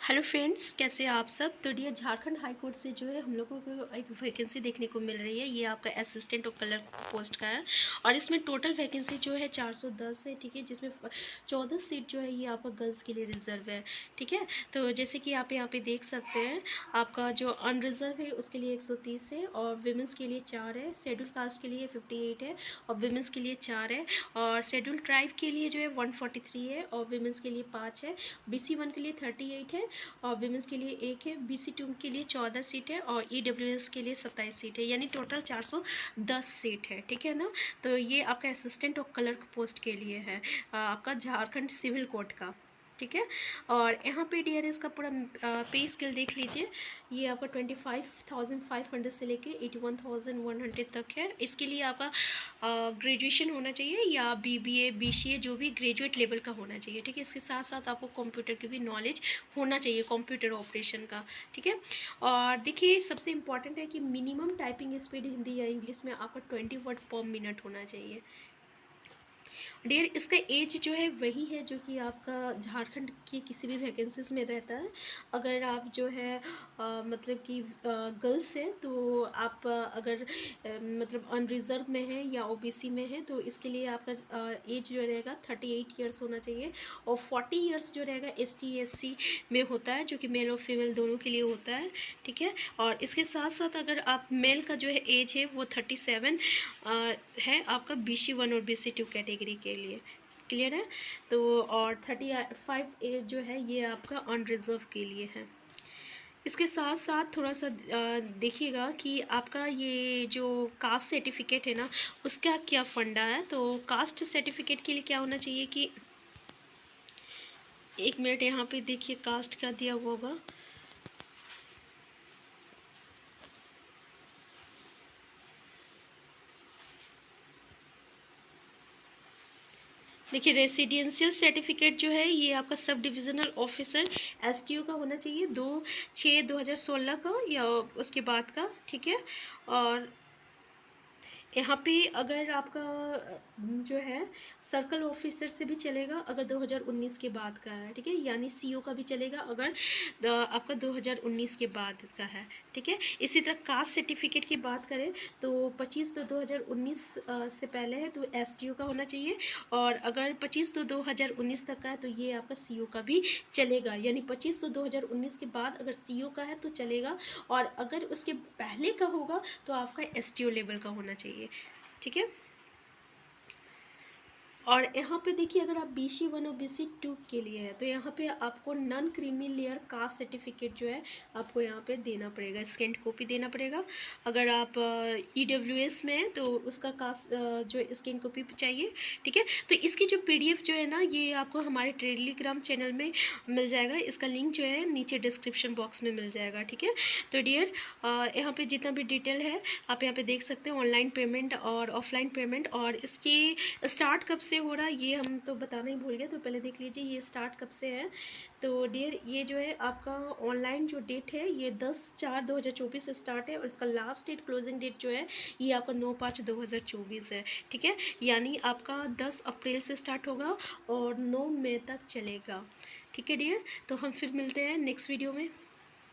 Hello friends, कैसे हैं आप सब। तो डियर, झारखंड हाई कोर्ट से जो है हम लोगों को एक वैकेंसी देखने को मिल रही है। ये आपका असिस्टेंट और क्लर्क पोस्ट का है और इसमें टोटल वैकेंसी जो है 410 है। ठीक है, जिसमें 14 सीट जो है ये आपका गर्ल्स के लिए रिजर्व है। ठीक है, तो जैसे कि आप यहाँ पे देख सकते हैं, आपका जो अनरिजर्व है उसके लिए 130 है और विमेंस के लिए 4 है, शेड्यूल कास्ट के लिए 58 है और विमेंस के लिए 4 है और शेड्यूल ट्राइब के लिए जो है 143 है और विमेंस के लिए 5 है। BC1 के लिए 38 है और विमेंस के लिए 1 है। BC2 के लिए 14 सीट है और EWS के लिए 27 सीट है, यानी टोटल 410 सीट है। ठीक है ना। तो ये आपका असिस्टेंट और क्लर्क पोस्ट के लिए है, आपका झारखंड सिविल कोर्ट का। ठीक है, और यहाँ पे DRS का पूरा पे स्केल देख लीजिए। ये आपका 25,500 से लेके 81,100 तक है। इसके लिए आपका ग्रेजुएशन होना चाहिए या BBA BCA जो भी ग्रेजुएट लेवल का होना चाहिए। ठीक है, इसके साथ साथ आपको कंप्यूटर की भी नॉलेज होना चाहिए, कंप्यूटर ऑपरेशन का। ठीक है, और देखिए सबसे इम्पॉर्टेंट है कि मिनिमम टाइपिंग स्पीड हिंदी या इंग्लिश में आपका 20 वर्ड पर मिनट होना चाहिए। डियर, इसका एज जो है वही है जो कि आपका झारखंड की किसी भी वैकेंसीज में रहता है। अगर आप जो है मतलब कि गर्ल्स हैं तो आप अगर मतलब अनरिजर्व में है या OBC में है तो इसके लिए आपका एज जो रहेगा 38 ईयर्स होना चाहिए और 40 ईयर्स जो रहेगा ST SC में होता है, जो कि मेल और फीमेल दोनों के लिए होता है। ठीक है, और इसके साथ साथ अगर आप मेल का जो है एज है वो 37 है आपका BC1 और BC2 कैटेगरी के लिए। क्लियर है। तो और 35 एज जो है ये आपका अनरिजर्व के लिए है। इसके साथ साथ थोड़ा सा देखिएगा कि आपका ये जो कास्ट सर्टिफिकेट है ना, उसका क्या फंडा है। तो कास्ट सर्टिफिकेट के लिए क्या होना चाहिए कि 1 मिनट, यहाँ पे देखिए कास्ट का दिया हुआ होगा। देखिए रेसिडेंशियल सर्टिफिकेट जो है ये आपका सब डिविजनल ऑफिसर STO का होना चाहिए, 2/6/2016 का या उसके बाद का। ठीक है, और यहाँ पे अगर आपका जो है सर्कल ऑफिसर से भी चलेगा अगर 2019 के बाद का है। ठीक है, यानी CO का भी चलेगा अगर आपका 2019 के बाद का है। ठीक है, इसी तरह कास्ट सर्टिफिकेट की बात करें तो 25/2/2019 से पहले है तो STO का होना चाहिए और अगर 25/2/2019 तक का है तो ये आपका CO का भी चलेगा, यानी 25/2/2019 के बाद अगर CO का है तो चलेगा और अगर उसके पहले का होगा तो आपका STO लेवल का होना चाहिए। ठीक है, और यहाँ पे देखिए अगर आप BC1 और BC2 के लिए है तो यहाँ पे आपको non creamy layer caste certificate जो है आपको यहाँ पे देना पड़ेगा, स्कैंड कॉपी देना पड़ेगा। अगर आप EWS में है तो उसका कास्ट जो स्कैन कॉपी चाहिए। ठीक है, तो इसकी जो PDF जो है ना ये आपको हमारे टेलीग्राम चैनल में मिल जाएगा। इसका लिंक जो है नीचे डिस्क्रिप्शन बॉक्स में मिल जाएगा। ठीक है, तो डियर यहाँ पे जितना भी डिटेल है आप यहाँ पे देख सकते हैं, ऑनलाइन पेमेंट और ऑफलाइन पेमेंट, और इसकी स्टार्ट कब से हो रहा है ये हम तो बताना ही भूल गए, तो पहले देख लीजिए ये स्टार्ट कब से है। तो डियर ये जो है आपका ऑनलाइन जो डेट है ये 10/4/2024 से स्टार्ट है और इसका लास्ट डेट क्लोजिंग डेट जो है ये आपका 9/5/2024 है। ठीक है, यानी आपका 10 अप्रैल से स्टार्ट होगा और 9 मई तक चलेगा। ठीक है डियर, तो हम फिर मिलते हैं नेक्स्ट वीडियो में।